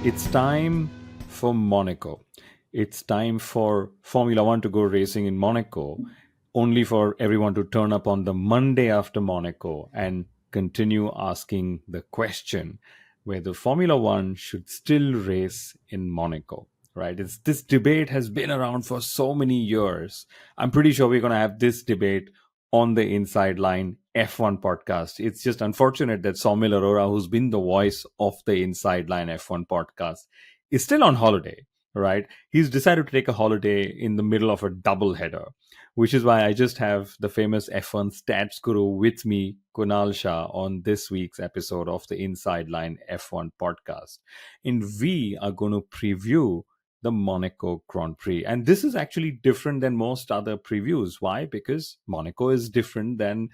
It's time for Monaco. It's time for Formula One to go racing in Monaco, only for everyone to turn up on the Monday after Monaco and continue asking the question whether Formula One should still race in Monaco. Right? This debate has been around for so many years. I'm pretty sure we're going to have this debate on the Inside Line F1 podcast. It's just unfortunate that Saumil Arora, who's been the voice of the Inside Line F1 podcast, is still on holiday, right? He's decided to take a holiday in the middle of a double header, which is why I just have the famous F1 stats guru with me, Kunal Shah, on this week's episode of the Inside Line F1 podcast. And we are going to preview the Monaco Grand Prix. And this is actually different than most other previews. Why? Because Monaco is different than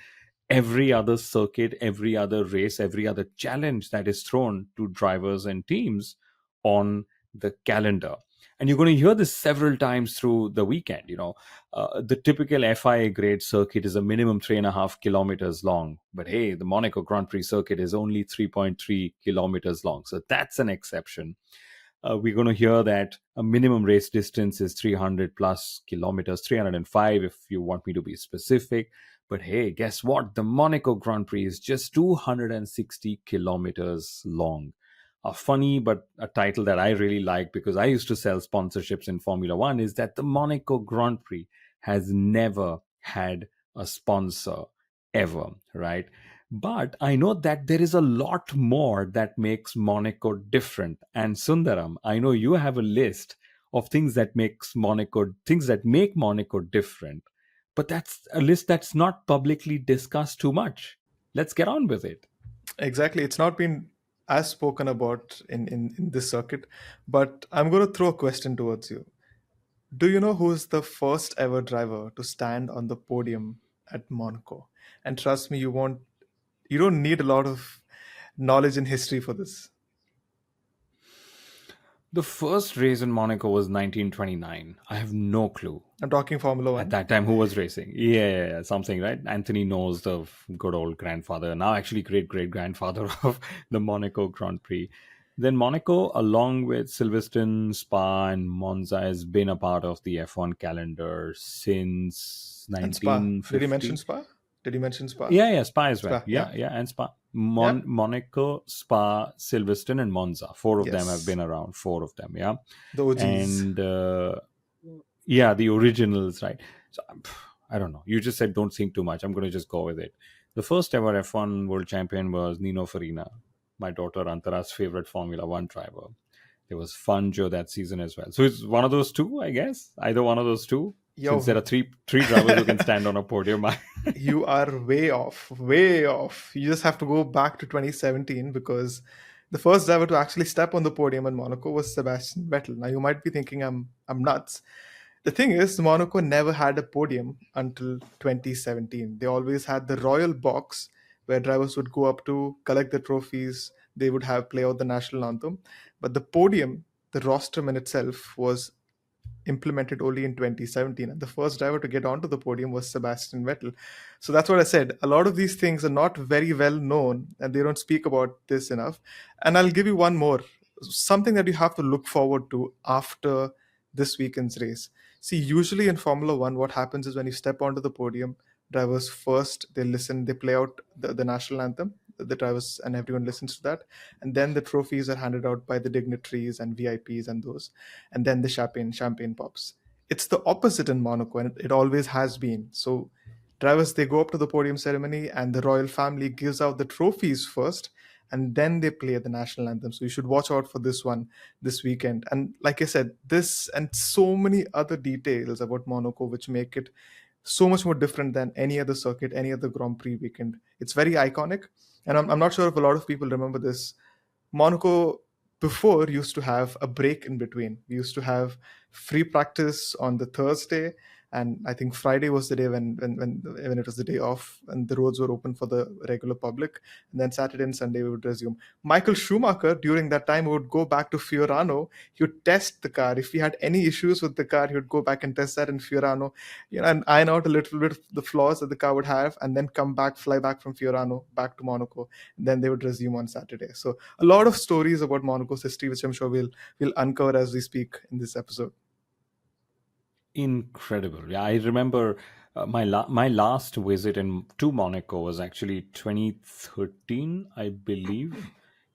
every other circuit, every other race, every other challenge that is thrown to drivers and teams on the calendar. And you're going to hear this several times through the weekend. The typical FIA grade circuit is a minimum 3.5 kilometers long. But hey, the Monaco Grand Prix circuit is only 3.3 kilometers long. So that's an exception. We're going to hear that a minimum race distance is 300 plus kilometers, 305 if you want me to be specific. But hey, guess what? The Monaco Grand Prix is just 260 kilometers long. A funny but a title that I really like because I used to sell sponsorships in Formula One is that the Monaco Grand Prix has never had a sponsor ever, right? But I know that there is a lot more that makes Monaco different. And Sundaram, I know you have a list of things that make Monaco different. But that's a list that's not publicly discussed too much. Let's get on with it. Exactly. It's not been as spoken about in this circuit, but I'm going to throw a question towards you. Do you know who is the first ever driver to stand on the podium at Monaco? And trust me, you don't need a lot of knowledge in history for this. The first race in Monaco was 1929. I have no clue I'm talking Formula at One. that time who was racing. Yeah, something, right? Anthony knows, the good old grandfather, now actually great grandfather of the Monaco Grand Prix. Then Monaco, along with Silverstone, Spa, and Monza, has been a part of the F1 calendar since And Spa. Did he mention 1950. Spa? Did he mention Spa? Yeah, Spa as well. Spa, yeah. Yeah, and Spa. Yeah. Monaco, Spa, Silverstone, and Monza. Four of them have Yes. been around. Four of them, yeah. The OGs. And yeah, the originals, right? So I don't know. You just said don't think too much. I'm going to just go with it. The first ever F1 world champion was Nino Farina, my daughter Antara's favorite Formula One driver. There was Fangio that season as well. So it's one of those two, I guess. Either one of those two. Since there Yo, are three drivers who can stand on a podium. you are way off, way off. You just have to go back to 2017 because the first driver to actually step on the podium in Monaco was Sebastian Vettel. Now you might be thinking I'm nuts. The thing is, Monaco never had a podium until 2017. They always had the royal box where drivers would go up to collect the trophies. They would have play out the national anthem, but the podium, the rostrum in itself, was implemented only in 2017, and the first driver to get onto the podium was Sebastian Vettel. So that's what I said. A lot of these things are not very well known and they don't speak about this enough. And I'll give you one more, something that you have to look forward to after this weekend's race. See, usually in Formula One, what happens is when you step onto the podium, drivers first they listen, they play out the national anthem, the drivers and everyone listens to that, and then the trophies are handed out by the dignitaries and VIPs and those, and then the champagne pops. It's the opposite in Monaco, and it always has been. So drivers they go up to the podium ceremony, and the royal family gives out the trophies first, and then they play the national anthem. So you should watch out for this one this weekend. And like I said, this and so many other details about Monaco which make it so much more different than any other circuit, any other Grand Prix weekend. It's very iconic, and I'm not sure if a lot of people remember this. Monaco before used to have a break in between. We used to have free practice on the Thursday, And I think Friday was the day when it was the day off and the roads were open for the regular public. And then Saturday and Sunday we would resume. Michael Schumacher during that time would go back to Fiorano. He would test the car. If he had any issues with the car, he would go back and test that in Fiorano, and iron out a little bit of the flaws that the car would have, and then come back, fly back from Fiorano back to Monaco. And then they would resume on Saturday. So a lot of stories about Monaco's history, which I'm sure we'll uncover as we speak in this episode. Incredible. Yeah, I remember my last visit to Monaco was actually 2013, I believe.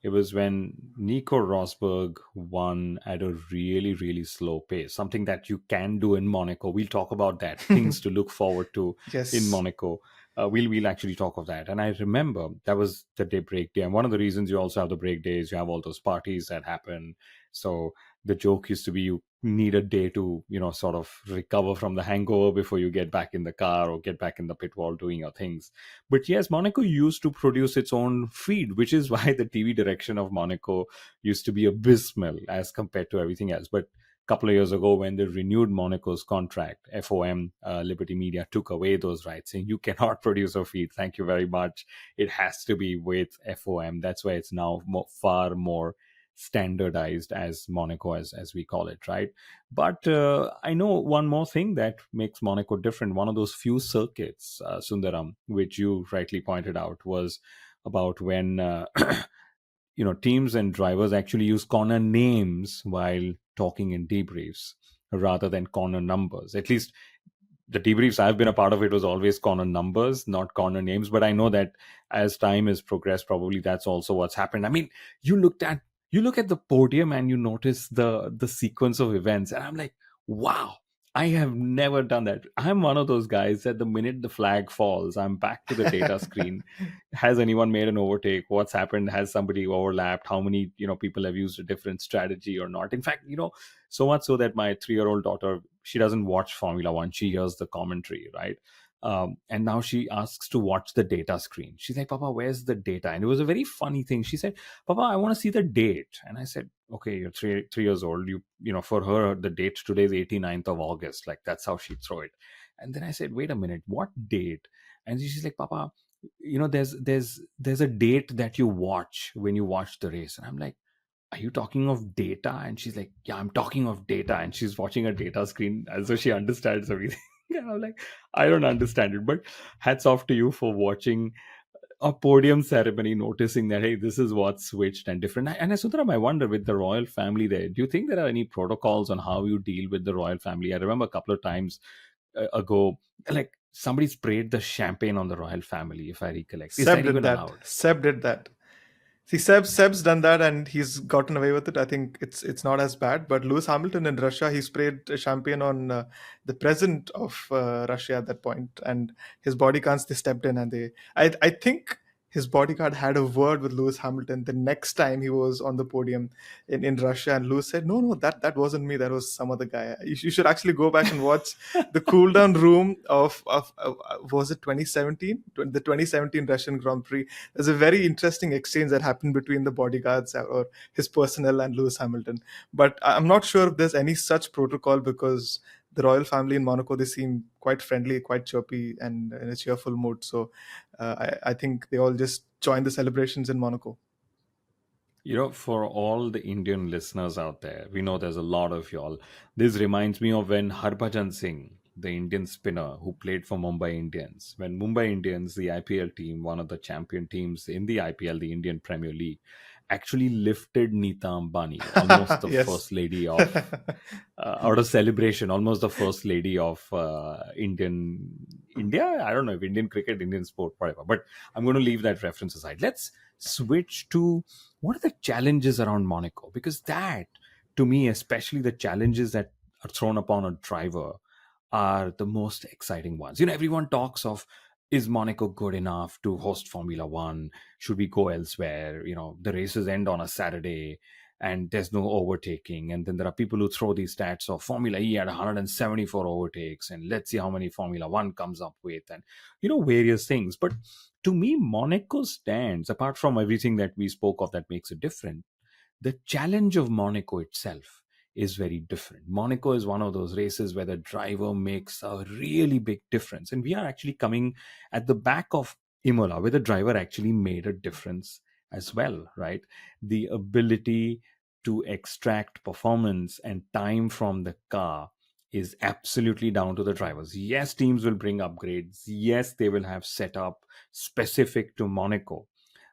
It was when Nico Rosberg won at a really slow pace. Something that you can do in Monaco. We'll talk about that. Things to look forward to in Yes. Monaco. We'll actually talk of that. And I remember that was the day break day. And one of the reasons you also have the break days, you have all those parties that happen. So the joke used to be you need a day to sort of recover from the hangover before you get back in the car or get back in the pit wall doing your things. But yes, Monaco used to produce its own feed, which is why the TV direction of Monaco used to be abysmal as compared to everything else. But a couple of years ago, when they renewed Monaco's contract, FOM, Liberty Media, took away those rights, saying you cannot produce a feed, thank you very much, it has to be with FOM. That's why it's now far more standardized as Monaco, as we call it, right? But I know one more thing that makes Monaco different. One of those few circuits, Sundaram, which you rightly pointed out, was about when teams and drivers actually use corner names while talking in debriefs rather than corner numbers. At least the debriefs I've been a part of, it was always corner numbers, not corner names. But I know that as time has progressed, probably that's also what's happened. I mean, you looked at you look at the podium and you notice the sequence of events, and I'm like, wow, I have never done that. I'm one of those guys that the minute the flag falls, I'm back to the data screen. Has anyone made an overtake? What's happened? Has somebody overlapped? How many people have used a different strategy or not? In fact, so much so that my 3-year-old daughter, she doesn't watch Formula One. She hears the commentary, right? And now she asks to watch the data screen. She's like, Papa, where's the data? And it was a very funny thing. She said, Papa, I want to see the date. And I said, okay, you're 3 years old. For her, the date today is 89th of August. Like, that's how she throw it. And then I said, wait a minute, what date? And she's like, Papa, there's a date that you watch when you watch the race. And I'm like, are you talking of data? And she's like, yeah, I'm talking of data. And she's watching a data screen as though she understands everything. And I'm like, I don't understand it. But hats off to you for watching a podium ceremony, noticing that, hey, this is what's switched and different. And Sundaram, I wonder, with the royal family there, do you think there are any protocols on how you deal with the royal family? I remember a couple of times ago, like somebody sprayed the champagne on the royal family, if I recollect. Is Seb that did even that. allowed? Seb did that. See, Seb's done that and he's gotten away with it. I think it's not as bad. But Lewis Hamilton in Russia, he sprayed champagne on the president of Russia at that point, and his bodyguards, they stepped in and I think his bodyguard had a word with Lewis Hamilton the next time he was on the podium in Russia, and Lewis said, "No, that wasn't me. That was some other guy." You should actually go back and watch the cool down room of was it 2017, the 2017 Russian Grand Prix. There's a very interesting exchange that happened between the bodyguards or his personnel and Lewis Hamilton. But I'm not sure if there's any such protocol because the royal family in Monaco, they seem quite friendly, quite chirpy, and in a cheerful mood. So I think they all just join the celebrations in Monaco. For all the Indian listeners out there, we know there's a lot of y'all. This reminds me of when Harbhajan Singh, the Indian spinner who played for Mumbai Indians, when Mumbai Indians, the IPL team, one of the champion teams in the IPL, the Indian Premier League, actually lifted Neeta Ambani, almost the Yes. first lady of, out of celebration, almost the first lady of India. I don't know if Indian cricket, Indian sport, whatever. But I'm going to leave that reference aside. Let's switch to what are the challenges around Monaco? Because that, to me, especially the challenges that are thrown upon a driver, are the most exciting ones. Everyone talks of, is Monaco good enough to host Formula One? Should we go elsewhere? The races end on a Saturday and there's no overtaking. And then there are people who throw these stats of Formula E had 174 overtakes, and let's see how many Formula One comes up with, and various things. But to me, Monaco stands, apart from everything that we spoke of that makes it different, the challenge of Monaco itself is very different. Monaco is one of those races where the driver makes a really big difference. And we are actually coming at the back of Imola, where the driver actually made a difference as well, right? The ability to extract performance and time from the car is absolutely down to the drivers. Yes, teams will bring upgrades. Yes, they will have setup specific to Monaco,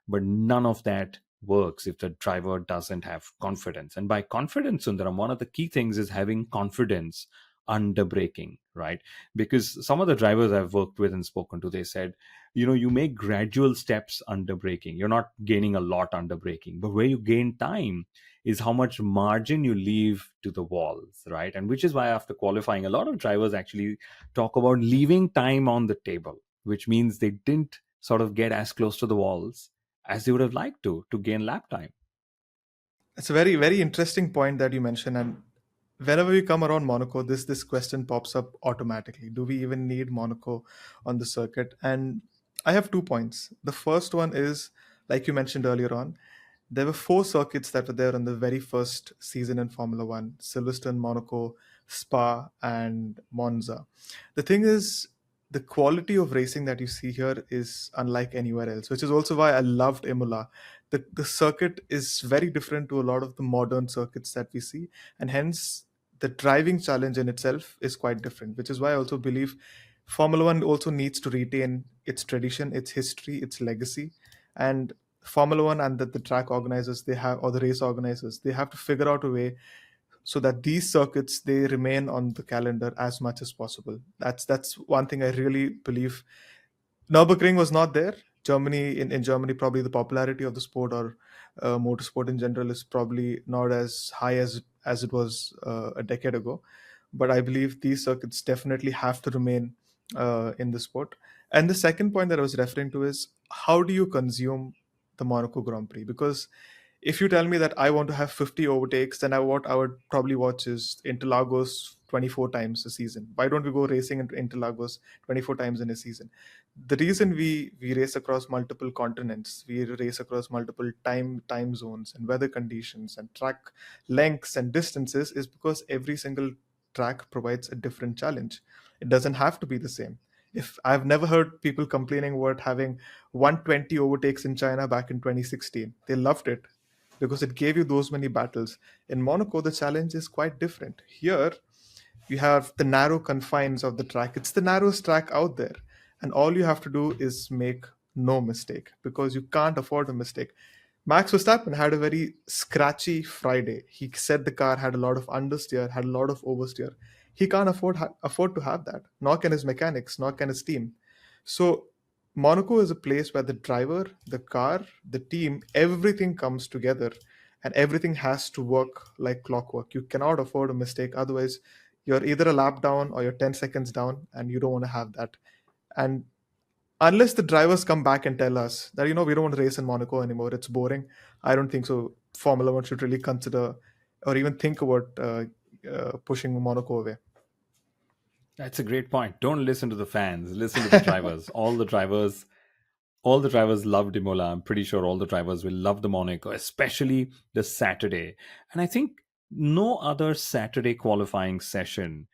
but none of that works if the driver doesn't have confidence. And by confidence, Sundaram, one of the key things is having confidence under braking, right? Because some of the drivers I've worked with and spoken to, they said, you make gradual steps under braking. You're not gaining a lot under braking, but where you gain time is how much margin you leave to the walls, right? And which is why after qualifying, a lot of drivers actually talk about leaving time on the table, which means they didn't sort of get as close to the walls as they would have liked to gain lap time. It's a very, very interesting point that you mentioned. And whenever we come around Monaco, this question pops up automatically. Do we even need Monaco on the circuit? And I have 2 points. The first one is, like you mentioned earlier on, there were four circuits that were there in the very first season in Formula One: Silverstone, Monaco, Spa, and Monza. The thing is, the quality of racing that you see here is unlike anywhere else, which is also why I loved Imola. The circuit is very different to a lot of the modern circuits that we see, and hence the driving challenge in itself is quite different, which is why I also believe Formula One also needs to retain its tradition, its history, its legacy. And Formula One and the track organizers, they have, or the race organizers, they have to figure out a way so that these circuits they remain on the calendar as much as possible. That's one thing I really believe. Nürburgring was not there. Germany, in Germany, probably the popularity of the sport or motorsport in general is probably not as high as it was a decade ago. But I believe these circuits definitely have to remain in the sport. And the second point that I was referring to is, how do you consume the Monaco Grand Prix? Because if you tell me that I want to have 50 overtakes, then what I would probably watch is Interlagos 24 times a season. Why don't we go racing into Interlagos 24 times in a season? The reason we race across multiple continents, we race across multiple time zones and weather conditions and track lengths and distances is because every single track provides a different challenge. It doesn't have to be the same. If I've never heard people complaining about having 120 overtakes in China back in 2016, they loved it because it gave you those many battles. In Monaco, the challenge is quite different. Here, you have the narrow confines of the track. It's the narrowest track out there. And all you have to do is make no mistake because you can't afford a mistake. Max Verstappen had a very scratchy Friday. He said the car had a lot of understeer, had a lot of oversteer. He can't afford to have that. Nor can his mechanics, nor can his team. So Monaco is a place where the driver, the car, the team, everything comes together and everything has to work like clockwork. You cannot afford a mistake. Otherwise, you're either a lap down or you're 10 seconds down, and you don't want to have that. And unless the drivers come back and tell us that, we don't want to race in Monaco anymore, it's boring, I don't think so. Formula One should really consider or even think about pushing Monaco away. That's a great point. Don't listen to the fans, listen to the drivers. All the drivers loved Imola. I'm pretty sure all the drivers will love the Monaco, especially the Saturday. And I think no other Saturday qualifying session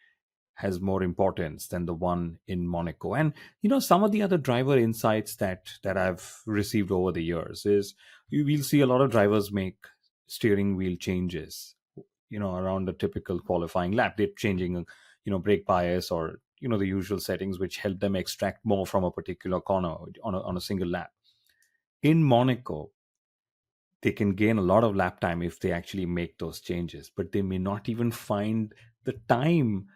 has more importance than the one in Monaco. And some of the other driver insights that I've received over the years is you will see a lot of drivers make steering wheel changes, around a typical qualifying lap. They're changing, brake bias or the usual settings which help them extract more from a particular corner on a single lap. In Monaco, they can gain a lot of lap time if they actually make those changes, but they may not even find the time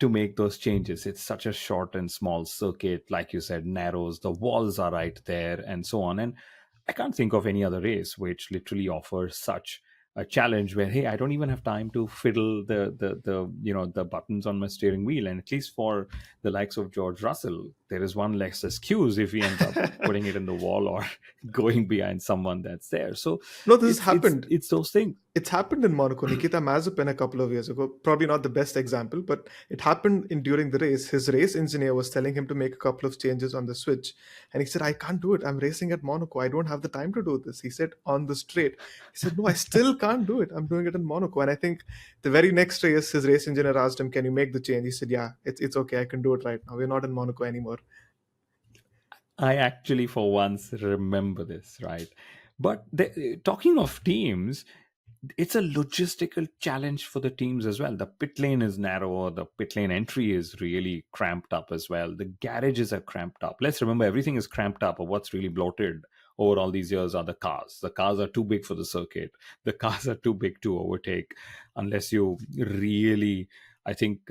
to make those changes. It's such a short and small circuit, like you said, narrows, the walls are right there, and so on. And I can't think of any other race which literally offers such a challenge where, hey, I don't even have time to fiddle the buttons on my steering wheel. And at least for the likes of George Russell, there is one less excuse if he ends up putting it in the wall or going behind someone that's there. So No, this has it's happened. it's those things. It's happened in Monaco. Nikita Mazepin a couple of years ago, probably not the best example, but it happened in during the race. His race engineer was telling him to make a couple of changes on the switch, and he said, "I can't do it. I'm racing at Monaco. I don't have the time to do this." He said on the straight. He said, "No, I still can't do it. I'm doing it in Monaco." And I think the very next race, his race engineer asked him, "Can you make the change?" He said, "Yeah, it's okay. I can do it right now. We're not in Monaco anymore." I actually, for once, remember this, right? But talking of teams, it's a logistical challenge for the teams as well. The pit lane is narrower, the pit lane entry is really cramped up as well. The garages are cramped up. Let's remember, everything is cramped up, or what's really bloated over all these years are the cars. The cars are too big for the circuit. The cars are too big to overtake unless you really, I think,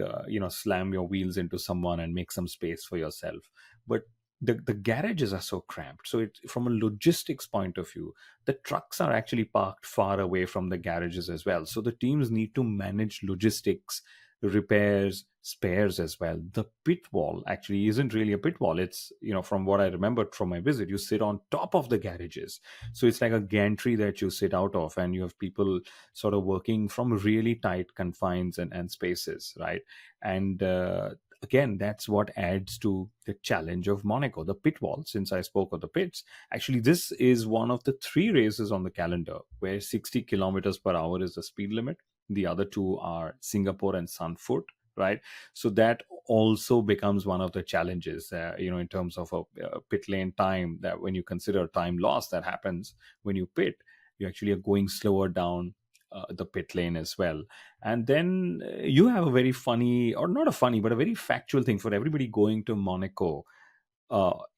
slam your wheels into someone and make some space for yourself. But the garages are so cramped. So from a logistics point of view, the trucks are actually parked far away from the garages as well. So the teams need to manage logistics, repairs, spares as well. The pit wall actually isn't really a pit wall. It's, from what I remembered from my visit, you sit on top of the garages. So it's like a gantry that you sit out of, and you have people sort of working from really tight confines and spaces, right? And again, that's what adds to the challenge of Monaco, the pit wall. Since I spoke of the pits, actually, this is one of the three races on the calendar where 60 kilometers per hour is the speed limit. The other two are Singapore and Sanford, right? So that also becomes one of the challenges, in terms of a pit lane time, that when you consider time loss that happens when you pit, you actually are going slower down the pit lane as well. And then you have a very funny, or not a funny, but a very factual thing for everybody going to Monaco,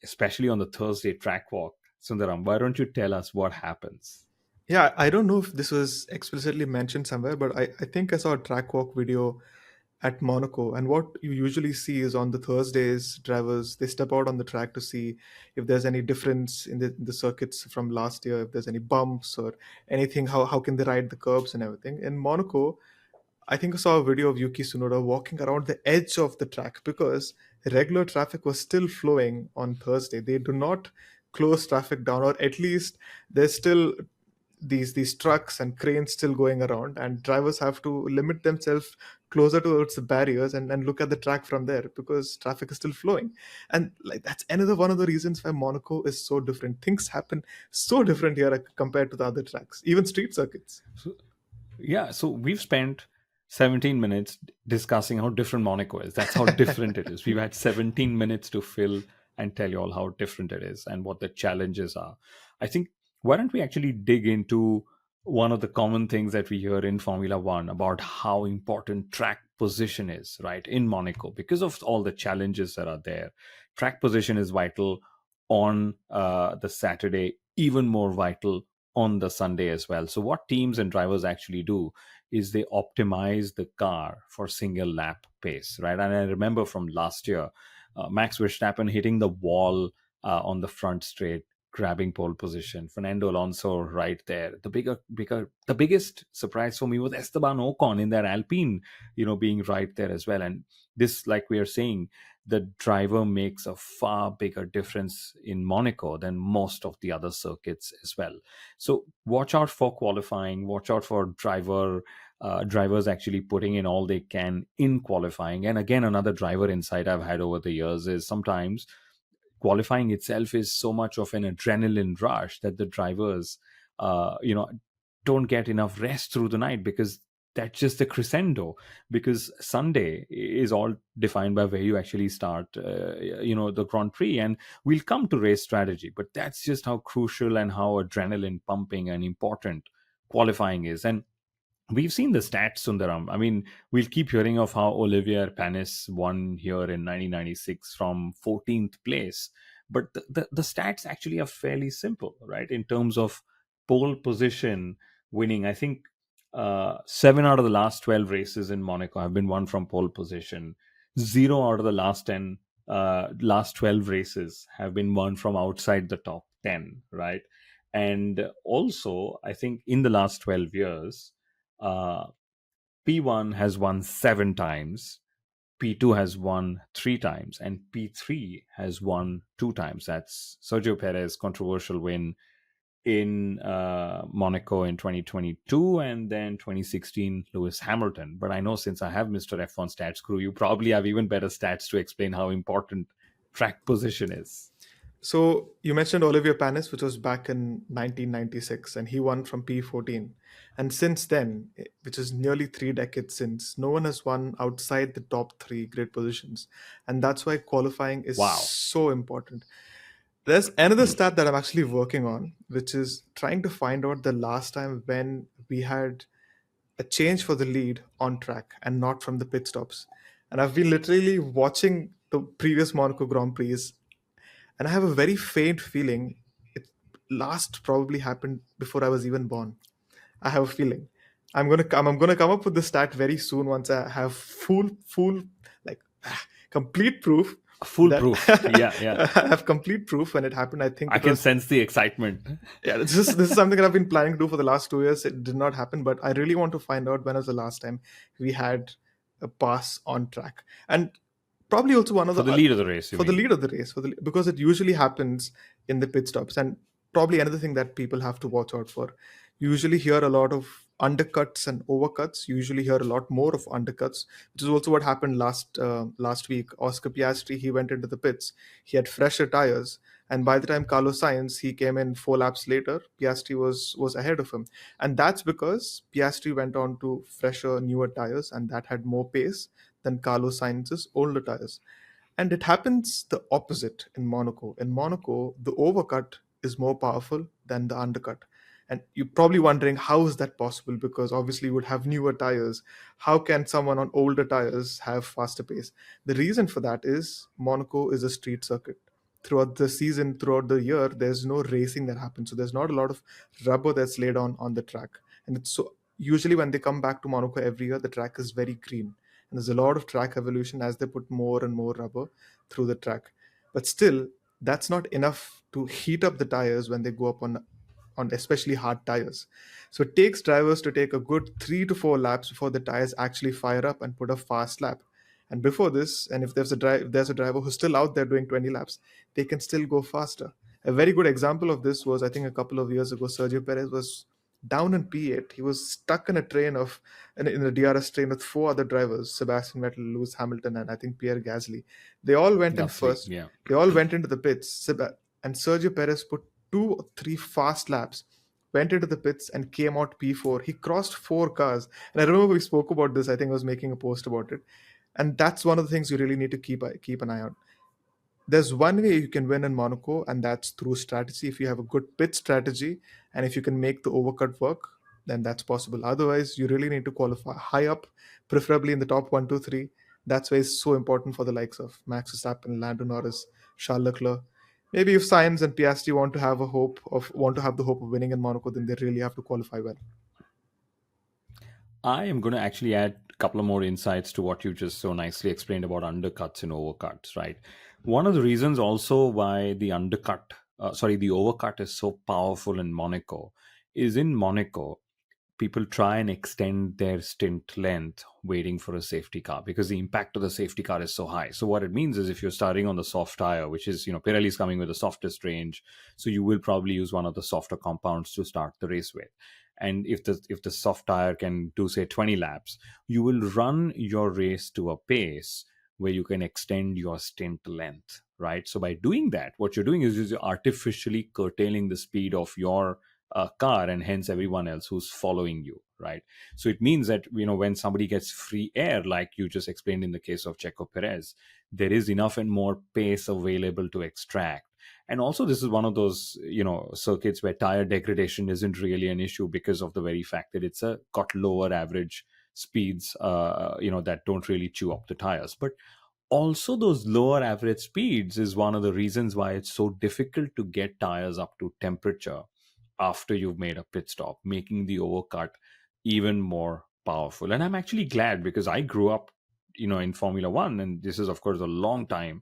especially on the Thursday track walk. Sundaram, why don't you tell us what happens? Yeah, I don't know if this was explicitly mentioned somewhere, but I think I saw a track walk video at Monaco. And what you usually see is on the Thursdays, drivers they step out on the track to see if there's any difference in the circuits from last year, if there's any bumps or anything, how can they ride the curbs and everything. In Monaco, I think I saw a video of Yuki Tsunoda walking around the edge of the track because regular traffic was still flowing on Thursday. They do not close traffic down, or at least there's still these trucks and cranes still going around, and drivers have to limit themselves closer towards the barriers and look at the track from there because traffic is still flowing. And like that's another one of the reasons why Monaco is so different. Things happen so different here compared to the other tracks, even street circuits. So, yeah, so we've spent 17 minutes discussing how different Monaco is. That's how different it is. We've had 17 minutes to fill and tell you all how different it is and what the challenges are. I think, why don't we actually dig into one of the common things that we hear in Formula One about how important track position is, right, in Monaco, because of all the challenges that are there. Track position is vital on the Saturday, even more vital on the Sunday as well. So, what teams and drivers actually do is they optimize the car for single lap pace, right? And I remember from last year, Max Verstappen hitting the wall on the front straight, grabbing pole position. Fernando Alonso right there. The biggest surprise for me was Esteban Ocon in that Alpine, being right there as well. And this, like we are saying, the driver makes a far bigger difference in Monaco than most of the other circuits as well. So watch out for qualifying. Watch out for drivers actually putting in all they can in qualifying. And again, another driver insight I've had over the years is sometimes qualifying itself is so much of an adrenaline rush that the drivers, uh, you know, don't get enough rest through the night, because that's just the crescendo. Because Sunday is all defined by where you actually start, the Grand Prix, and we'll come to race strategy. But that's just how crucial and how adrenaline pumping and important qualifying is. And we've seen the stats, Sundaram. I mean, we'll keep hearing of how Olivier Panis won here in 1996 from 14th place. But the stats actually are fairly simple, right? In terms of pole position winning, I think 7 out of the last 12 races in Monaco have been won from pole position. 0 out of the last 12 races have been won from outside the top 10, right? And also, I think in the last 12 years, uh, P1 has won 7 times, P2 has won 3 times, and P3 has won 2 times. That's Sergio Perez controversial win in Monaco in 2022, and then 2016 Lewis Hamilton. But I know, since I have Mr. F1 Stats Crew, you probably have even better stats to explain how important track position is. So you mentioned Olivier Panis, which was back in 1996, and he won from P14. And since then, which is nearly 3 decades since, no one has won outside the top three grid positions. And that's why qualifying is Wow. so important. There's another stat that I'm actually working on, which is trying to find out the last time when we had a change for the lead on track and not from the pit stops. And I've been literally watching the previous Monaco Grand Prix, and I have a very faint feeling it last probably happened before I was even born. I have a feeling. I'm gonna come up with the stat very soon once I have full like complete proof that Foolproof. Yeah, yeah. I have complete proof when it happened. I think I it can was, sense the excitement. yeah, this is something that I've been planning to do for the last 2 years. It did not happen, but I really want to find out when was the last time we had a pass on track. And probably also one of For the the lead of the race, you for the mean? lead of the race, because it usually happens in the pit stops. And probably another thing that people have to watch out for, you usually hear a lot of undercuts and overcuts. You usually hear a lot more of undercuts, which is also what happened last week. Oscar Piastri, he went into the pits, he had fresher tires, and by the time Carlos Sainz, he came in 4 laps later, Piastri was ahead of him. And that's because Piastri went on to fresher, newer tires, and that had more pace than Carlos Sainz's older tires. And it happens the opposite in Monaco. In Monaco, the overcut is more powerful than the undercut. And you're probably wondering, how is that possible? Because obviously you would have newer tires. How can someone on older tires have faster pace? The reason for that is Monaco is a street circuit. Throughout the season, throughout the year, there's no racing that happens. So there's not a lot of rubber that's laid on the track. And it's so usually when they come back to Monaco every year, the track is very green. And there's a lot of track evolution as they put more and more rubber through the track. But still, that's not enough to heat up the tires when they go up on especially hard tires. So it takes drivers to take a good 3 to 4 laps before the tires actually fire up and put a fast lap. And before this, and if there's a driver who's still out there doing 20 laps, they can still go faster. A very good example of this was, I think, a couple of years ago. Sergio Perez was down in P8. He was stuck in a train of in a DRS train with four other drivers: Sebastian Vettel, Lewis Hamilton, and I think Pierre Gasly. They all went in Gasly, first. yeah. They all went into the pits. And Sergio Perez put 2 or 3 fast laps, went into the pits, and came out P4. He crossed 4 cars. And I remember we spoke about this. I think I was making a post about it. And that's one of the things you really need to keep an eye on. There's one way you can win in Monaco, and that's through strategy. If you have a good pit strategy and if you can make the overcut work, then that's possible. Otherwise, you really need to qualify high up, preferably in the top one, two, three. That's why it's so important for the likes of Max Verstappen, Lando Norris, Charles Leclerc. Maybe if Sainz and Piastri want to have the hope of winning in Monaco, then they really have to qualify well. I am going to actually add a couple of more insights to what you just so nicely explained about undercuts and overcuts, right? One of the reasons also why the overcut is so powerful in Monaco is in Monaco, people try and extend their stint length waiting for a safety car because the impact of the safety car is so high. So what it means is if you're starting on the soft tire, which is, Pirelli's coming with the softest range, so you will probably use one of the softer compounds to start the race with. And if the soft tire can do say 20 laps, you will run your race to a pace where you can extend your stint length, right? So by doing that, what you're doing is you're artificially curtailing the speed of your car and hence everyone else who's following you, right? So it means that when somebody gets free air, like you just explained in the case of Checo Perez, there is enough and more pace available to extract. And also this is one of those circuits where tire degradation isn't really an issue because of the very fact that it's got lower average speeds that don't really chew up the tires. But also those lower average speeds is one of the reasons why it's so difficult to get tires up to temperature after you've made a pit stop, making the overcut even more powerful. And I'm actually glad because I grew up, in Formula One, and this is, of course, a long time.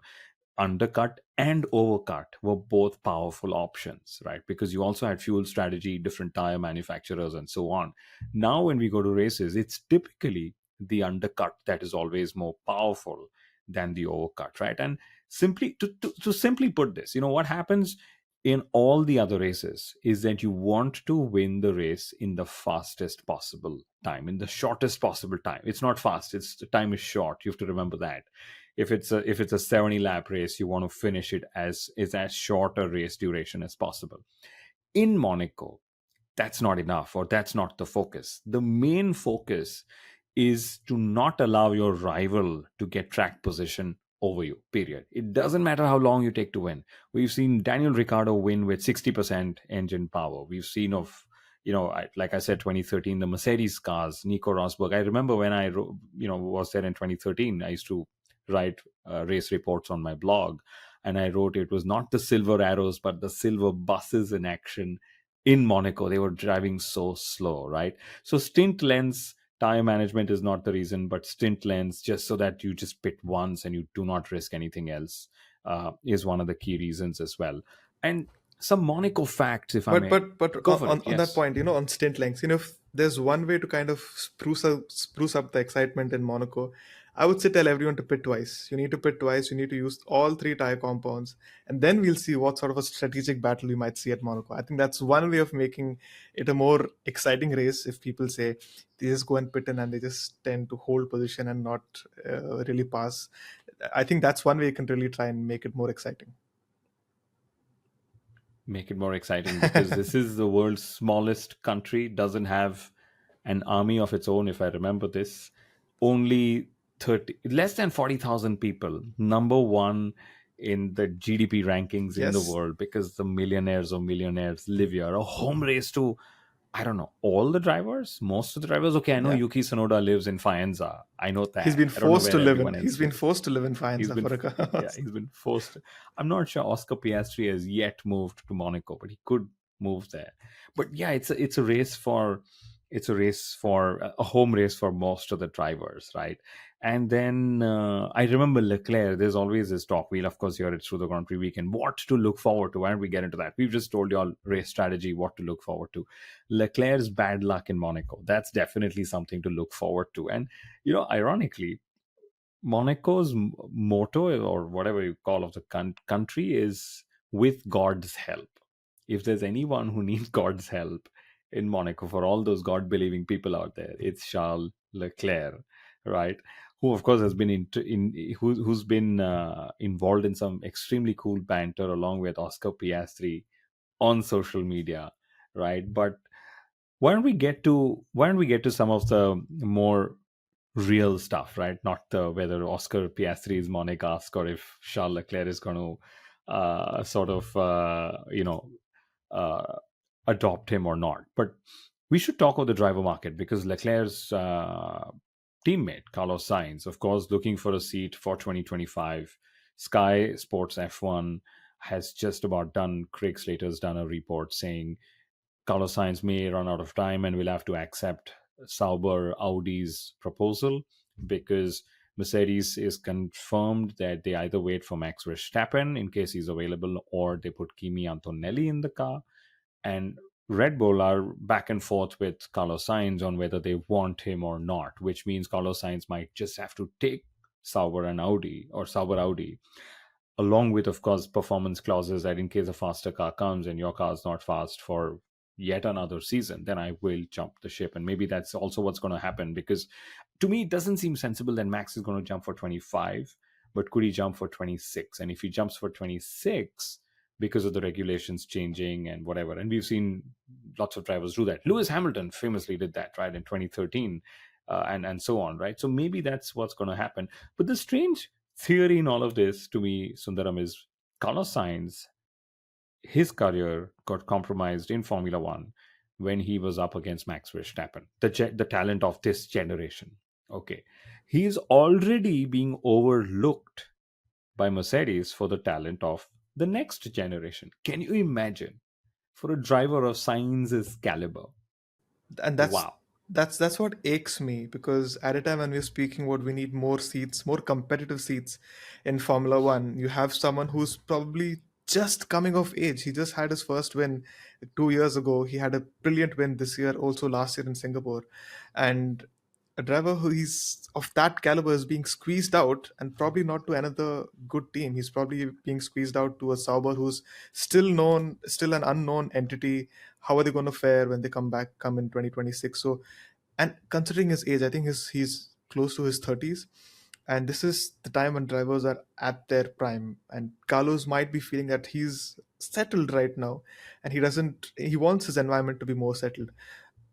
Undercut and overcut were both powerful options, right? Because you also had fuel strategy, different tire manufacturers, and so on. Now, when we go to races, it's typically the undercut that is always more powerful than the overcut, right? And simply to simply put this, what happens in all the other races is that you want to win the race in the fastest possible time, in the shortest possible time. It's not fast, it's the time is short. You have to remember that. If it's a 70 lap race, you want to finish it as short a race duration as possible. In Monaco, that's not enough, or that's not the focus. The main focus is to not allow your rival to get track position over you, period. It doesn't matter how long you take to win. We've seen Daniel Ricciardo win with 60% engine power. We've seen like I said, 2013, the Mercedes cars, Nico Rosberg. I remember when was there in 2013, I used to write race reports on my blog, and I wrote it was not the silver arrows, but the silver buses in action in Monaco. They were driving so slow, right? So stint lengths, tire management is not the reason, but stint lengths, just so that you just pit once and you do not risk anything else, is one of the key reasons as well. And some Monaco facts, if I But may. but Go for it. on that Yes. point, on stint lengths, if there's one way to kind of spruce up the excitement in Monaco, I would say tell everyone to pit twice. You need to pit twice. You need to use all three tire compounds, and then we'll see what sort of a strategic battle we might see at Monaco. I think that's one way of making it a more exciting race. If people say they just go and pit in and they just tend to hold position and not really pass, I think that's one way you can really try and make it more exciting. Make it more exciting, because this is the world's smallest country, doesn't have an army of its own, if I remember this. Only 30, less than 40,000 people, number one in the GDP rankings in the Yes. world, because the millionaires live here. A home race to, I don't know, all the drivers, most of the drivers. Okay, I know Yeah. Yuki Tsunoda lives in Faenza. I know He's that. been I don't know forced to where live in. everyone He's else been lives. forced to live in He's Faenza been, for a yeah, cause. he's been forced. I'm not sure Oscar Piastri has yet moved to Monaco, but he could move there. But yeah, it's a race for a home race for most of the drivers, right? And then I remember Leclerc. There's always this talk. We'll of course hear it through the Grand Prix weekend. What to look forward to? Why don't we get into that? We've just told you all race strategy, what to look forward to. Leclerc's bad luck in Monaco. That's definitely something to look forward to. And ironically, Monaco's motto, or whatever you call of the country, is with God's help. If there's anyone who needs God's help in Monaco, for all those God believing people out there, it's Charles Leclerc, right? Who, of course, has been who's been involved in some extremely cool banter along with Oscar Piastri on social media, right? But why don't we get to some of the more real stuff, right? Not the whether Oscar Piastri is Monegasque, or if Charles Leclerc is going to sort of uh, adopt him or not. But we should talk about the driver market, because Leclerc's teammate Carlos Sainz, of course, looking for a seat for 2025. Sky Sports F1 has just about done. Craig Slater's done a report saying Carlos Sainz may run out of time and will have to accept Sauber Audi's proposal, because Mercedes is confirmed that they either wait for Max Verstappen in case he's available, or they put Kimi Antonelli in the car. And Red Bull are back and forth with Carlos Sainz on whether they want him or not, which means Carlos Sainz might just have to take Sauber and Audi, or Sauber Audi, along with, of course, performance clauses that in case a faster car comes and your car is not fast for yet another season, then I will jump the ship. And maybe that's also what's going to happen, because to me, it doesn't seem sensible that Max is going to jump for 25, but could he jump for 26? And if he jumps for 26, because of the regulations changing and whatever, and we've seen lots of drivers do that. Lewis Hamilton famously did that, right, in 2013, and so on, right? So maybe that's what's going to happen. But the strange theory in all of this, to me, Sundaram, is Carlos Sainz, his career got compromised in Formula One when he was up against Max Verstappen, the talent of this generation. Okay. He's already being overlooked by Mercedes for the talent of the next generation. Can you imagine, for a driver of Sainz's caliber? And Wow. that's what aches me, because at a time when we're speaking about we need more seats, more competitive seats in Formula One, you have someone who's probably just coming of age. He just had his first win 2 years ago. He had a brilliant win this year, also last year in Singapore. And a driver who is of that caliber is being squeezed out, and probably not to another good team. He's probably being squeezed out to a Sauber who's still an unknown entity. How are they going to fare when they come in 2026? So, and considering his age, I think he's close to his 30s, and this is the time when drivers are at their prime. And Carlos might be feeling that he's settled right now, and he wants his environment to be more settled.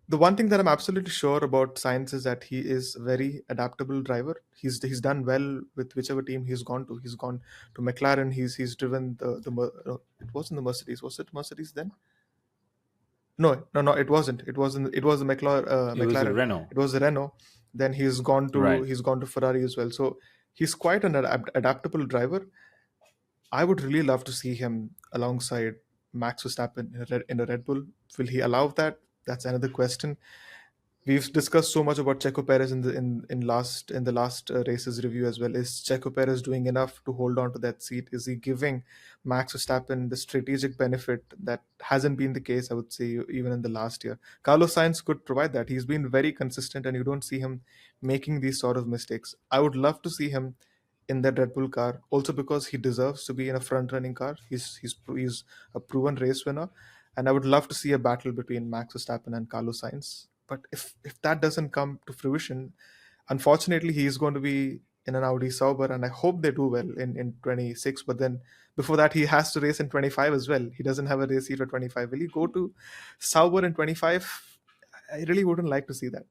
The one thing that I'm absolutely sure about Science is that he is a very adaptable driver. He's done well with whichever team he's gone to. He's gone to McLaren. He's driven it wasn't the Mercedes. Was it Mercedes then? No, it wasn't. It was the It was a McLaren. Renault, It was the Renault. Then right? he's gone to Ferrari as well. So he's quite an adaptable driver. I would really love to see him alongside Max Verstappen in a Red Bull. Will he allow that? That's another question. We've discussed so much about Checo Perez in the last races review as well. Is Checo Perez doing enough to hold on to that seat? Is he giving Max Verstappen the strategic benefit that hasn't been the case? I would say even in the last year, Carlos Sainz could provide that. He's been very consistent, and you don't see him making these sort of mistakes. I would love to see him in that Red Bull car, also because he deserves to be in a front-running car. He's a proven race winner, and I would love to see a battle between Max Verstappen and Carlos Sainz. But if that doesn't come to fruition, unfortunately, he's going to be in an Audi Sauber, and I hope they do well in 26. But then before that, he has to race in 25 as well. He doesn't have a race seat for 25. Will he go to Sauber in 25? I really wouldn't like to see that.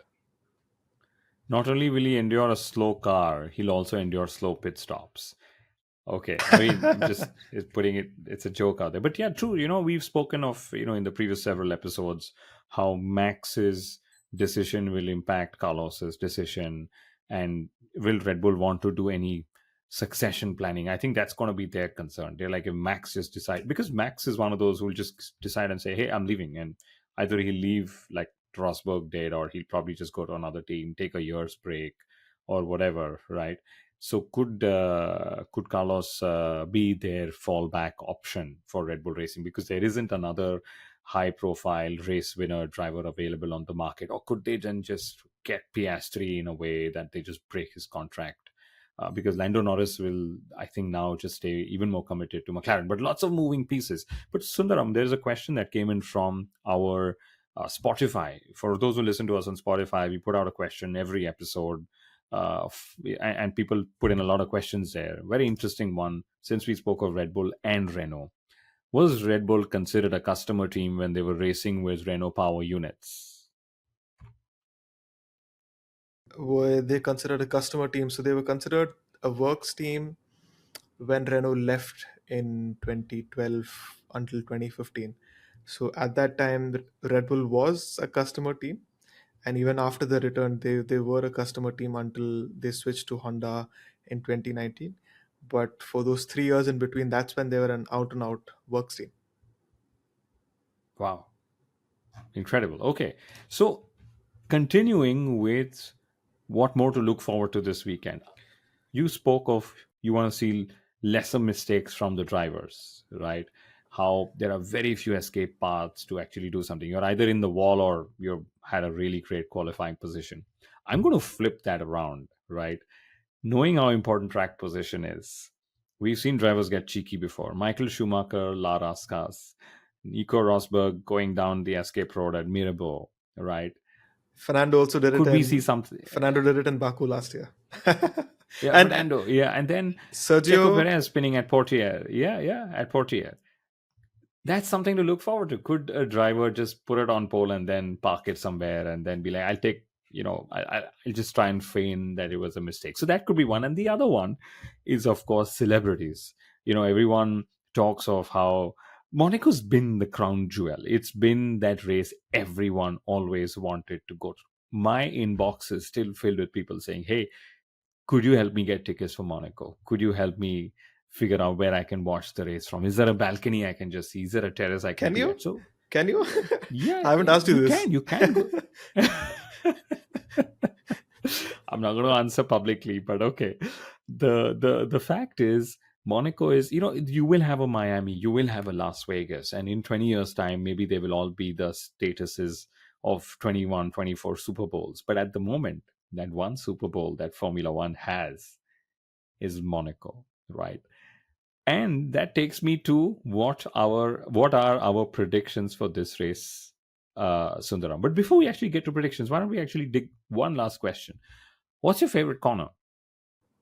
Not only will he endure a slow car, he'll also endure slow pit stops. Okay, I mean, just is putting it. It's a joke out there, but yeah, true. We've spoken of in the previous several episodes how Max's decision will impact Carlos's decision, and will Red Bull want to do any succession planning? I think that's going to be their concern. They're like, if Max just decide, because Max is one of those who'll just decide and say, "Hey, I'm leaving," and either he'll leave like Rosberg did, or he'll probably just go to another team, take a year's break, or whatever, right? So could Carlos be their fallback option for Red Bull Racing, because there isn't another high profile race winner driver available on the market? Or could they then just get Piastri in a way that they just break his contract? Because Lando Norris will, I think, now just stay even more committed to McLaren. But lots of moving pieces. But Sundaram, there's a question that came in from our Spotify. For those who listen to us on Spotify, we put out a question every episode, and people put in a lot of questions there. Very interesting one, since we spoke of Red Bull and Renault. Was Red Bull considered a customer team when they were racing with Renault power units? Were they considered a customer team? So they were considered a works team when Renault left in 2012 until 2015. So at that time, Red Bull was a customer team, and even after the return, they were a customer team until they switched to Honda in 2019. But for those 3 years in between, that's when they were an out and out works team. Wow, incredible. Okay, so continuing with what more to look forward to this weekend. You spoke of you want to see lesser mistakes from the drivers, right? How there are very few escape paths to actually do something. You're either in the wall or you've had a really great qualifying position. I'm going to flip that around, right? Knowing how important track position is, we've seen drivers get cheeky before. Michael Schumacher, Lara Skas, Nico Rosberg going down the escape road at Mirabeau, right? Fernando also did it Could we see in something? Fernando did it in Baku last year. Yeah, And Fernando. Yeah, and then Checo Sergio, Perez spinning at Portier. Yeah, at Portier. That's something to look forward to. Could a driver just put it on pole and then park it somewhere and then be like, I'll take, I'll just try and feign that it was a mistake. So that could be one. And the other one is, of course, celebrities. Everyone talks of how Monaco's been the crown jewel. It's been that race everyone always wanted to go to. My inbox is still filled with people saying, hey, could you help me get tickets for Monaco? Could you help me figure out where I can watch the race from? Is there a balcony I can just see? Is there a terrace I can can be you? at? So Can you? yeah, I haven't asked you you this. can, you can go. I'm not going to answer publicly, but okay. The fact is, Monaco is, you will have a Miami, you will have a Las Vegas, and in 20 years' time, maybe they will all be the statuses of 21, 24 Super Bowls. But at the moment, that one Super Bowl that Formula One has is Monaco, right? And that takes me to what are our predictions for this race, Sundaram. But before we actually get to predictions, why don't we actually dig one last question? What's your favorite corner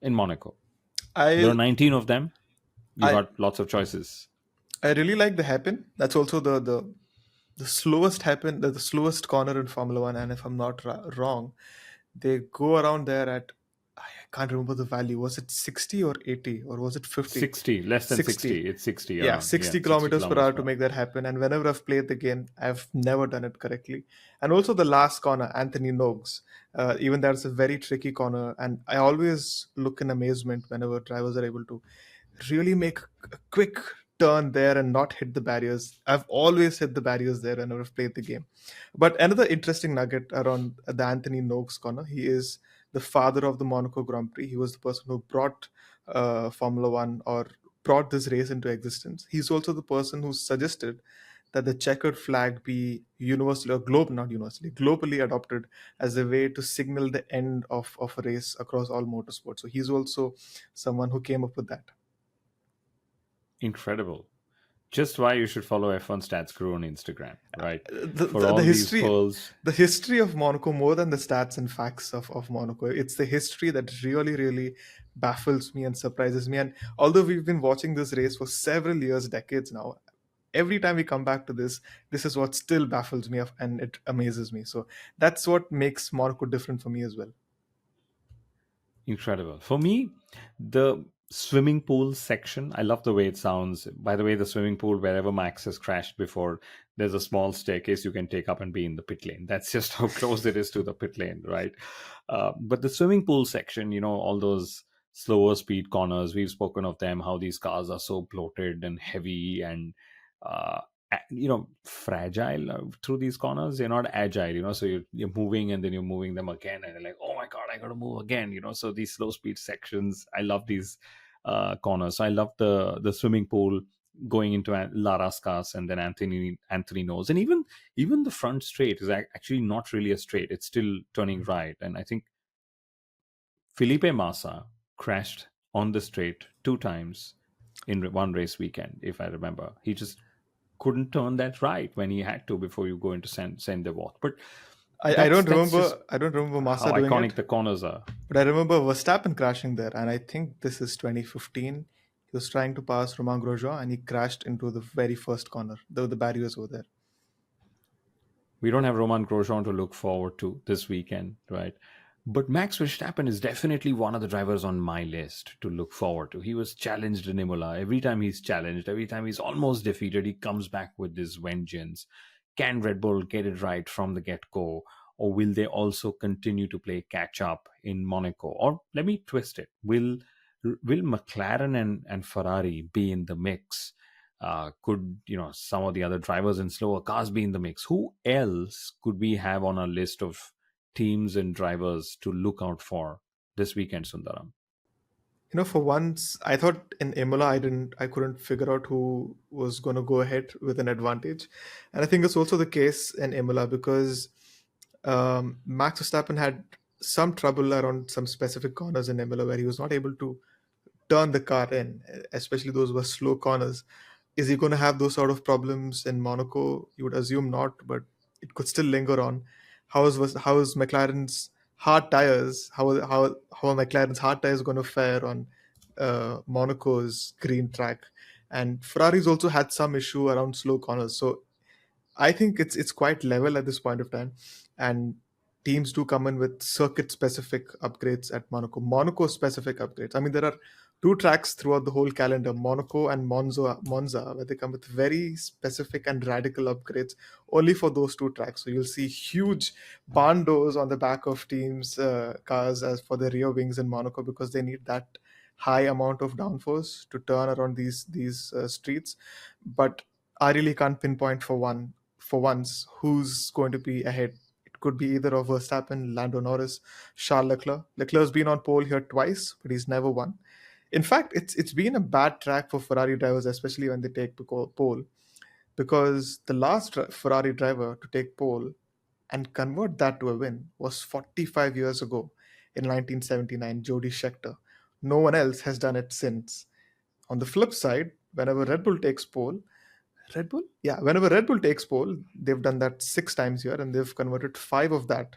in Monaco? There are I 19 of them. You I got lots of choices. I really like the hairpin. That's also the slowest hairpin, the slowest corner in Formula One. And if I'm not wrong, they go around there at, I can't remember the value. Was it 60 or 80 or was it 50? 60, less than 60. 60. It's 60 Yeah, around. Yeah, 60 60 kilometers per kilometers hour per to hour. make that happen. And whenever I've played the game, I've never done it correctly. And also the last corner, Anthony Nogues. Even that's a very tricky corner. And I always look in amazement whenever drivers are able to really make a quick turn there and not hit the barriers. I've always hit the barriers there whenever I've played the game. But another interesting nugget around the Anthony Noakes corner, he is the father of the Monaco Grand Prix. He was the person who brought Formula One or brought this race into existence. He's also the person who suggested that the checkered flag be universally or not universally, globally adopted as a way to signal the end of a race across all motorsports. So he's also someone who came up with that. Incredible. Just why you should follow F1 Stats Crew on Instagram, right? the, For the, the all these history pearls. the history of Monaco, more than the stats and facts of Monaco, it's the history that really baffles me and surprises me. And although we've been watching this race for several years, decades now, every time we come back to this is what still baffles me and it amazes me. So that's what makes Monaco different for me as well. Incredible. For me, the swimming pool section, I love the way it sounds. By the way, the swimming pool, wherever Max has crashed before, there's a small staircase you can take up and be in the pit lane. That's just how close it is to the pit lane, right? But the swimming pool section, all those slower speed corners, we've spoken of them, how these cars are so bloated and heavy and uh, fragile through these corners. They're not agile, so you're moving and then you're moving them again and they're like, oh my god, I gotta move again. So these slow speed sections, I love these corners. So I love the swimming pool going into La Rascas and then Anthony knows. And even the front straight is actually not really a straight, it's still turning right. And I think Felipe Massa crashed on the straight two times in one race weekend, if I remember. He just couldn't turn that right when he had to before you go into send the walk. But that's just I don't remember how Massa doing iconic it, the corners are. but I remember Verstappen crashing there, and I think this is 2015. He was trying to pass Romain Grosjean, and he crashed into the very first corner. The barriers were there. We don't have Roman Grosjean to look forward to this weekend, right? But Max Verstappen is definitely one of the drivers on my list to look forward to. He was challenged in Imola. Every time he's challenged, every time he's almost defeated, he comes back with this vengeance. Can Red Bull get it right from the get go? Or will they also continue to play catch up in Monaco? Or let me twist it. Will McLaren and Ferrari be in the mix? Could some of the other drivers in slower cars be in the mix? Who else could we have on our list of teams and drivers to look out for this weekend, Sundaram? For once, I thought in Imola, I couldn't figure out who was going to go ahead with an advantage, and I think it's also the case in Imola because Max Verstappen had some trouble around some specific corners in Imola where he was not able to turn the car in, especially those were slow corners. Is he going to have those sort of problems in Monaco? You would assume not, but it could still linger on. How is McLaren's hard tires? How are McLaren's hard tires going to fare on Monaco's green track? And Ferrari's also had some issue around slow corners. So I think it's quite level at this point of time, and teams do come in with circuit specific upgrades at Monaco. Monaco specific upgrades. I mean, there are two tracks throughout the whole calendar, Monaco and Monza, where they come with very specific and radical upgrades only for those two tracks. So you'll see huge barn doors on the back of teams' cars as for the rear wings in Monaco because they need that high amount of downforce to turn around these streets. But I really can't pinpoint for once who's going to be ahead. It could be either of Verstappen, Lando Norris, Charles Leclerc. Leclerc's been on pole here twice, but he's never won. In fact, it's been a bad track for Ferrari drivers, especially when they take pole, because the last Ferrari driver to take pole and convert that to a win was 45 years ago. in 1979, Jody Scheckter. No one else has done it since. On the flip side, whenever Red Bull takes pole, Red Bull? Yeah, whenever Red Bull takes pole, they've done that 6 times here, and they've converted five of that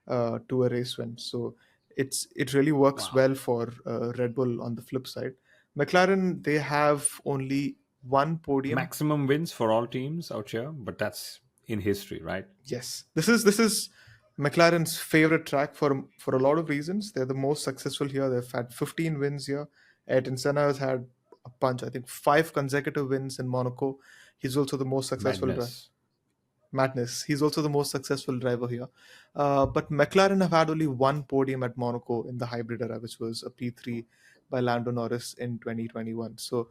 to a race win. So it really works Wow. well for Red Bull on the flip side. McLaren, they have only one podium. Maximum wins for all teams out here, but that's in history, right? Yes, this is McLaren's favorite track for a lot of reasons. They're the most successful here. They've had 15 wins here. Ayrton Senna has had a bunch. I think five consecutive wins in Monaco. He's also the most successful driver. Madness. Madness. He's also the most successful driver here. But McLaren have had only one podium at Monaco in the hybrid era, which was a P3 by Lando Norris in 2021. So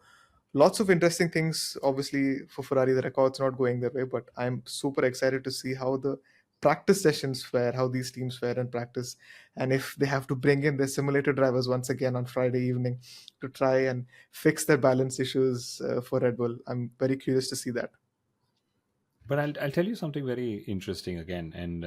lots of interesting things. Obviously, for Ferrari, the record's not going their way, but I'm super excited to see how the practice sessions fare, how these teams fare in practice, and if they have to bring in their simulator drivers once again on Friday evening to try and fix their balance issues for Red Bull. I'm very curious to see that. But I'll tell you something very interesting again. And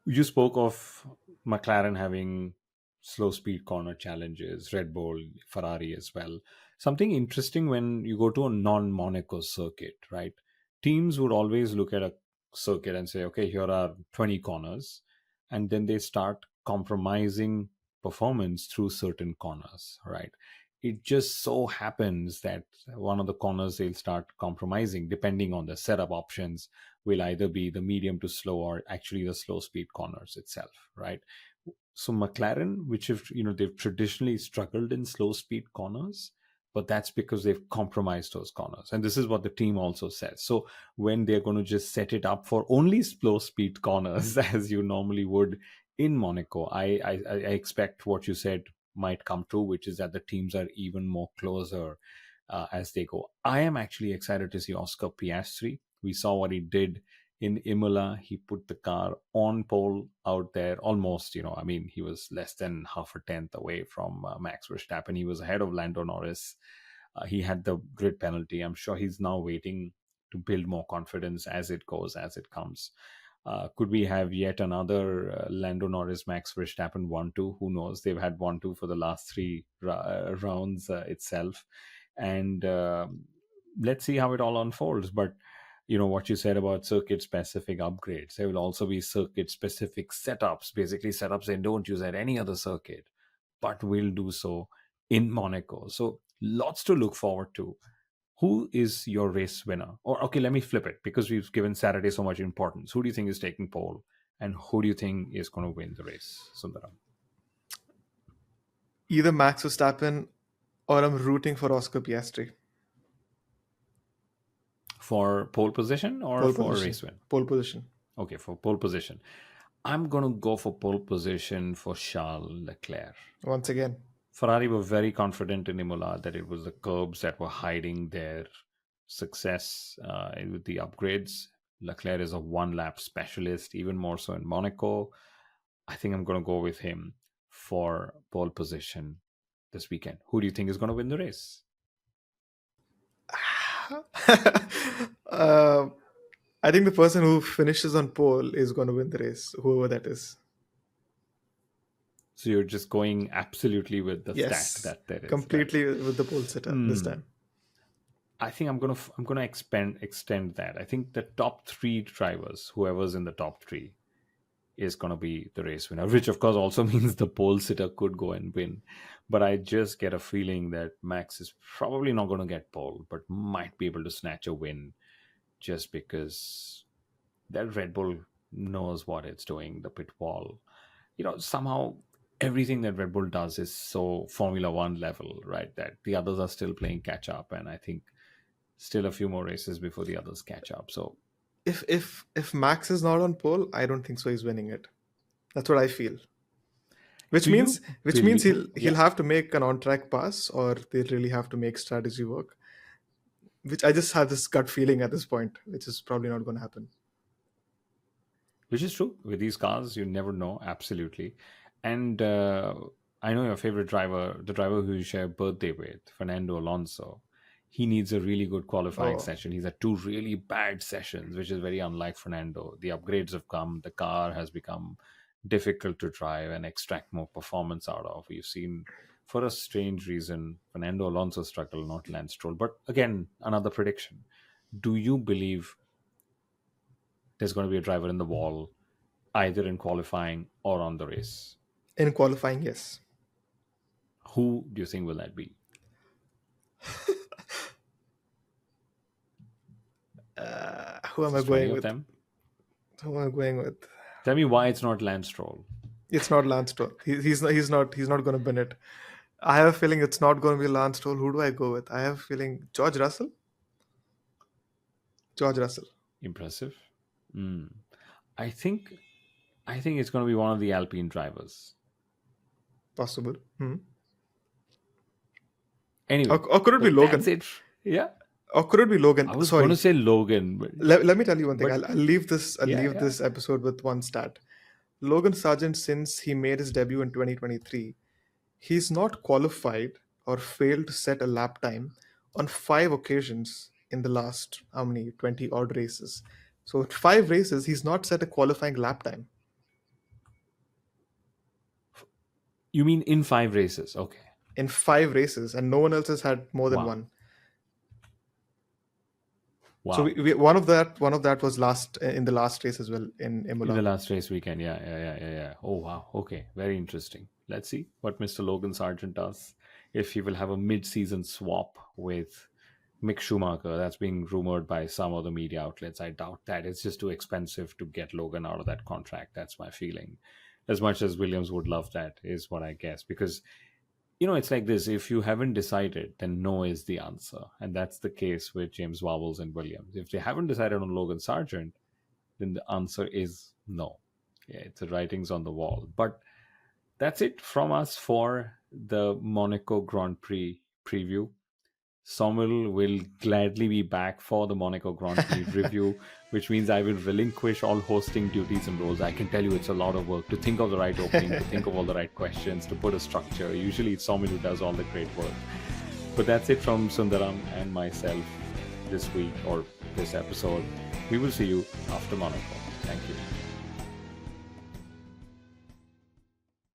you spoke of McLaren having slow speed corner challenges, Red Bull, Ferrari as well. Something interesting when you go to a non Monaco circuit, right? Teams would always look at a circuit and say, okay, here are 20 corners. And then they start compromising performance through certain corners, right? It just so happens that one of the corners they'll start compromising depending on the setup options will either be the medium to slow or actually the slow speed corners itself, right? So McLaren, which have they've traditionally struggled in slow speed corners, but that's because they've compromised those corners, and this is what the team also says. So when they're going to just set it up for only slow speed corners as you normally would in Monaco, I expect what you said might come true, which is that the teams are even more closer as they go. I am actually excited to see Oscar Piastri. We saw what he did in Imola. He put the car on pole out there almost, I mean, he was less than half a tenth away from Max Verstappen. He was ahead of Lando Norris. He had the grid penalty. I'm sure he's now waiting to build more confidence as it goes, as it comes. Could we have yet another Lando Norris, Max Verstappen 1-2? Who knows? They've had 1-2 for the last three rounds itself. And let's see how it all unfolds. But what you said about circuit specific upgrades, there will also be circuit specific setups, basically setups they don't use at any other circuit, but will do so in Monaco. So lots to look forward to. Who is your race winner? Or okay, let me flip it, because we've given Saturday so much importance. Who do you think is taking pole, and who do you think is going to win the race, Sundaram? Either Max Verstappen or I'm rooting for Oscar Piastri. For pole position or Pole for position. race win? Pole position. Okay, for pole position. I'm going to go for pole position for Charles Leclerc. Once again. Ferrari were very confident in Imola that it was the curbs that were hiding their success with the upgrades. Leclerc is a one lap specialist, even more so in Monaco. I think I'm going to go with him for pole position this weekend. Who do you think is going to win the race? uh, I think the person who finishes on pole is going to win the race, whoever that is. So you're just going absolutely with the Yes, stack that there is. completely with the pole setup this time. I think I'm gonna extend that. I think the top three drivers, whoever's in the top three, is gonna be the race winner, which of course also means the pole sitter could go and win. But I just get a feeling that Max is probably not gonna get pole, but might be able to snatch a win, just because that Red Bull knows what it's doing. The pit wall, somehow everything that Red Bull does is so Formula One level, right? That the others are still playing catch up, and I think still a few more races before the others catch up. So If Max is not on pole, I don't think so he's winning it. That's what I feel. Which do means you which means believe? he'll have to make an on track pass, or they really have to make strategy work. Which I just have this gut feeling at this point, which is probably not going to happen. Which is true. With these cars, you never know. Absolutely. And I know your favorite driver, the driver who you share birthday with, Fernando Alonso. He needs a really good qualifying Oh, session. He's had two really bad sessions, which is very unlike Fernando. The upgrades have come. The car has become difficult to drive and extract more performance out of. We've seen, for a strange reason, Fernando Alonso struggle, not Lance Stroll. But again, another prediction. Do you believe there's going to be a driver in the wall either in qualifying or on the race? In qualifying, yes. Who do you think will that be? Who am I Just 20 going of with? them? Who am I going with? Tell me why it's not Lance Stroll. It's not Lance Stroll. He's not going to win it. I have a feeling it's not going to be Lance Stroll. Who do I go with? I have a feeling George Russell. George Russell. Impressive. I think it's going to be one of the Alpine drivers. Possible. Anyway, Or could it be Logan? That's it. Yeah. Or could it be Logan? I was Sorry. going to say Logan. But Let me tell you one thing. but- I'll leave this. I'll Yeah, leave yeah. this episode with one stat. Logan Sargent, since he made his debut in 2023, he's not qualified or failed to set a lap time on 5 occasions in the last 20 odd races. So at 5 races, he's not set a qualifying lap time. You mean in 5 races? Okay. In 5 races, and no one else has had more than Wow. one. Wow. So one of that was in the last race as well in Imola. In the last race weekend, yeah. Oh wow, okay, very interesting. Let's see what Mr. Logan Sargent does. If he will have a mid-season swap with Mick Schumacher, that's being rumored by some of the media outlets. I doubt that. It's just too expensive to get Logan out of that contract. That's my feeling. As much as Williams would love that, is what I guess. Because, it's like this. If you haven't decided, then no is the answer. And that's the case with James Vowles and Williams. If they haven't decided on Logan Sargent, then the answer is no. Yeah, it's the writings on the wall. But that's it from us for the Monaco Grand Prix preview. Somil will gladly be back for the Monaco Grand Prix review, which means I will relinquish all hosting duties and roles. I can tell you it's a lot of work to think of the right opening, to think of all the right questions, to put a structure. Usually it's Somil who does all the great work. But that's it from Sundaram and myself this week or this episode. We will see you after Monaco. Thank you.